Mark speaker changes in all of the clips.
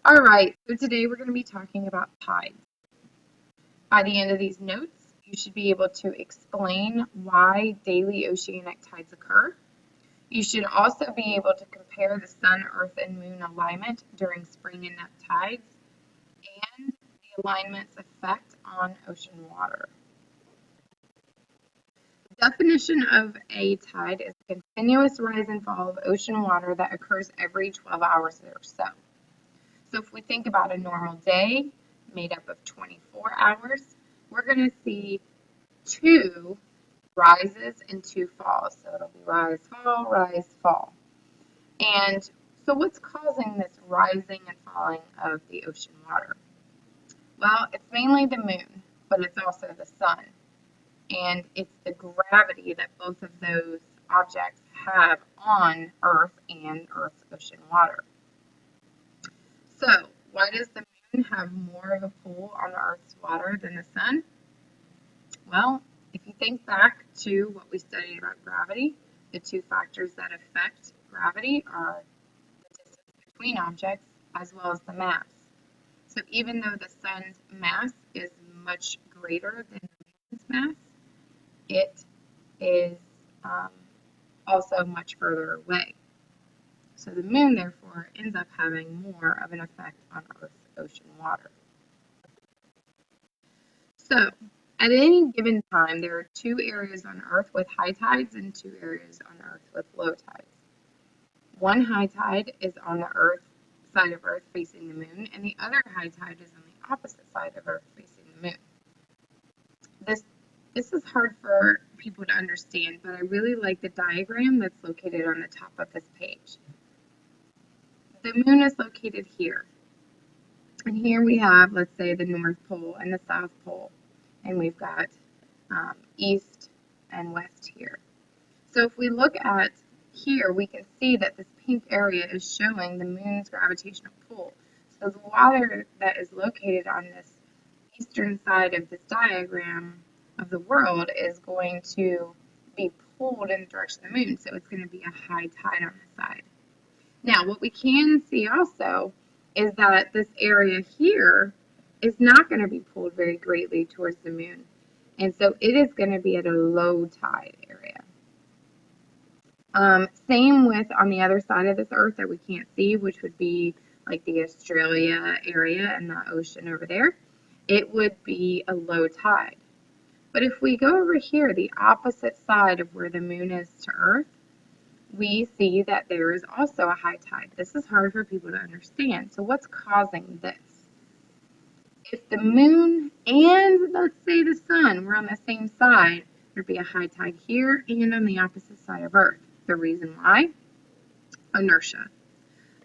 Speaker 1: All right, so today we're going to be talking about tides. By the end of these notes, you should be able to explain why daily oceanic tides occur. You should also be able to compare the sun, earth, and moon alignment during spring and neap tides and the alignment's effect on ocean water. The definition of a tide is a continuous rise and fall of ocean water that occurs every 12 hours or so. So if we think about a normal day made up of 24 hours, we're going to see two rises and two falls. So it'll be rise, fall. And so what's causing this rising and falling of the ocean water? Well, it's mainly the moon, but it's also the sun. And it's the gravity that both of those objects have on Earth and Earth's ocean water. So, why does the moon have more of a pull on Earth's water than the sun? Well, if you think back to what we studied about gravity, the two factors that affect gravity are the distance between objects as well as the mass. So even though the sun's mass is much greater than the moon's mass, it is also much further away. So the moon, therefore, ends up having more of an effect on Earth's ocean water. So, at any given time, there are two areas on Earth with high tides and two areas on Earth with low tides. One high tide is on the Earth side of Earth facing the moon, and the other high tide is on the opposite side of Earth facing the moon. This is hard for people to understand, but I really like the diagram that's located on the top of this page. The moon is located here. And here we have, let's say, the North Pole and the South Pole. And we've got east and west here. So if we look at here, we can see that this pink area is showing the moon's gravitational pull. So the water that is located on this eastern side of this diagram of the world is going to be pulled in the direction of the moon. So it's going to be a high tide on this side. Now, what we can see also is that this area here is not going to be pulled very greatly towards the moon. And so it is going to be at a low tide area. Same with on the other side of this Earth that we can't see, which would be like the Australia area and the ocean over there. It would be a low tide. But if we go over here, the opposite side of where the moon is to Earth, we see that there is also a high tide. This is hard for people to understand. So what's causing this? If the moon and, let's say, the sun were on the same side, there'd be a high tide here and on the opposite side of Earth. The reason why? Inertia.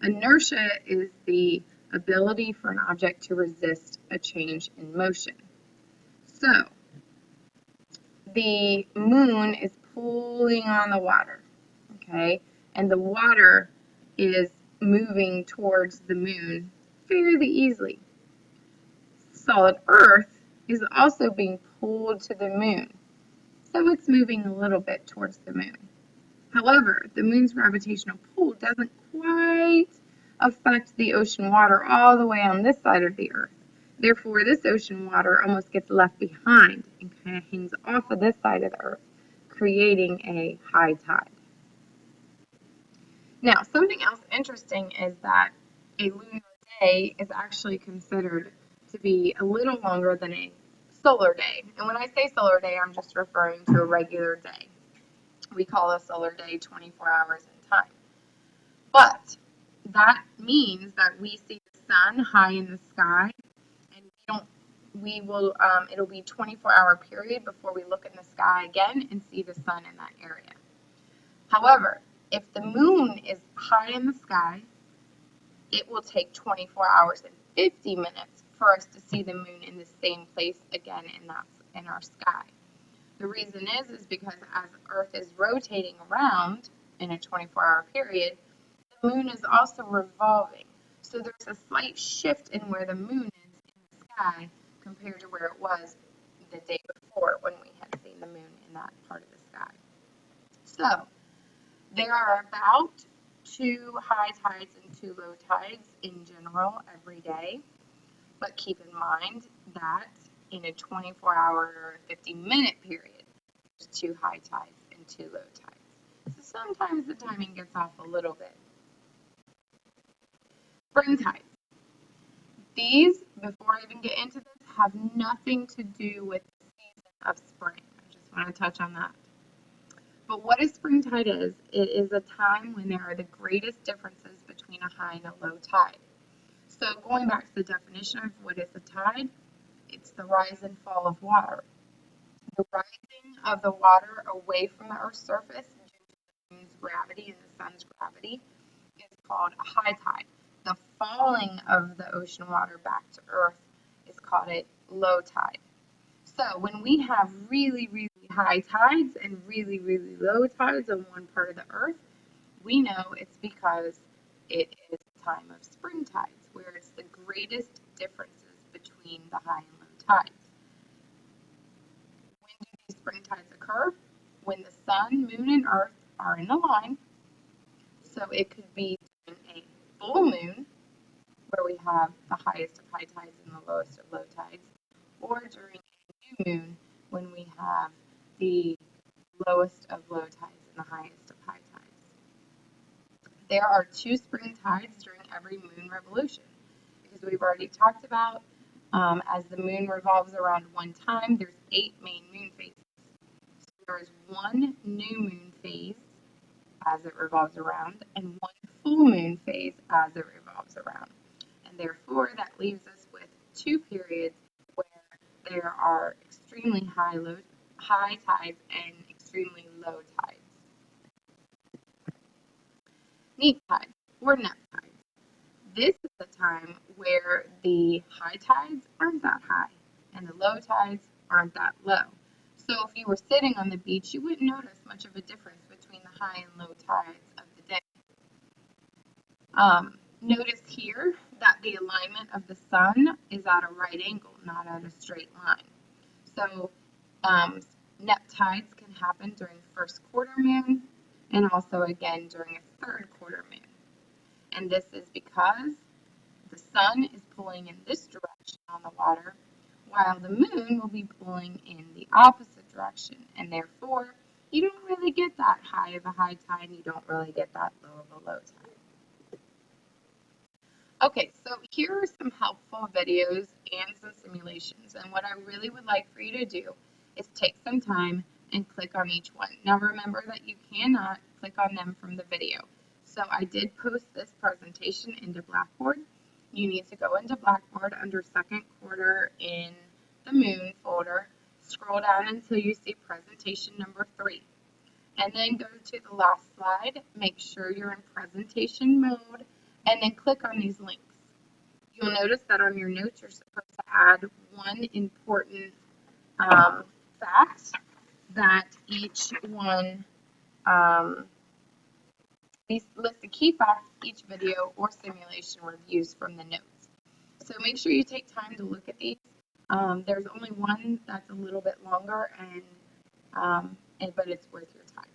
Speaker 1: Inertia is the ability for an object to resist a change in motion. So, the moon is pulling on the water, okay? And the water is moving towards the moon fairly easily. Solid Earth is also being pulled to the moon, so it's moving a little bit towards the moon. However, the moon's gravitational pull doesn't quite affect the ocean water all the way on this side of the Earth. Therefore, this ocean water almost gets left behind and kind of hangs off of this side of the Earth, creating a high tide. Now, something else interesting is that a lunar day is actually considered to be a little longer than a solar day. And when I say solar day, I'm just referring to a regular day. We call a solar day 24 hours in time. But that means that we see the sun high in the sky, and it'll be a 24-hour period before we look in the sky again and see the sun in that area. However, if the moon is high in the sky, it will take 24 hours and 50 minutes for us to see the moon in the same place again in our sky. The reason is because as Earth is rotating around in a 24-hour period, the moon is also revolving. So there's a slight shift in where the moon is in the sky compared to where it was the day before when we had seen the moon in that part of the sky. So there are about two high tides and to low tides in general every day, but keep in mind that in a 24-hour or 50-minute period, there's 2 high tides and 2 low tides. So sometimes the timing gets off a little bit. Spring tides. These, before I even get into this, have nothing to do with the season of spring. I just want to touch on that. But what a spring tide is, it is a time when there are the greatest differences between a high and a low tide. So going back to the definition of what is a tide, it's the rise and fall of water. The rising of the water away from the Earth's surface due to the moon's gravity and the sun's gravity is called a high tide. The falling of the ocean water back to Earth is called a low tide. So when we have really, really high tides and really, really low tides on one part of the Earth, we know it's because it is a time of spring tides, where it's the greatest differences between the high and low tides. When do these spring tides occur? When the sun, moon, and Earth are in a line. So it could be during a full moon, where we have the highest of high tides and the lowest of low tides, or during a new moon, when we have the lowest of low tides and the highest of high tides. There are 2 spring tides during every moon revolution, because we've already talked about as the moon revolves around one time, there's 8 main moon phases. So there is 1 new moon phase as it revolves around and 1 full moon phase as it revolves around. And therefore, that leaves us with 2 periods where there are extremely high tides and extremely low tides. Neap tides or neap tides. This is the time where the high tides aren't that high and the low tides aren't that low. So if you were sitting on the beach, you wouldn't notice much of a difference between the high and low tides of the day. Notice here that the alignment of the sun is at a right angle, not at a straight line. So neap tides can happen during first quarter moon and also again during a third quarter moon. And this is because the sun is pulling in this direction on the water, while the moon will be pulling in the opposite direction. And therefore, you don't really get that high of a high tide, and you don't really get that low of a low tide. Okay, so here are some helpful videos and some simulations. And what I really would like for you to do is take some time and click on each one. Now remember that you cannot click on them from the video. So I did post this presentation into Blackboard. You need to go into Blackboard under second quarter in the moon folder, scroll down until you see presentation number 3, and then go to the last slide, make sure you're in presentation mode, and then click on these links. You'll notice that on your notes you're supposed to add one important fact that each one these list the key facts each video or simulation reviews from the notes. So make sure you take time to look at these. There's only one that's a little bit longer, but it's worth your time.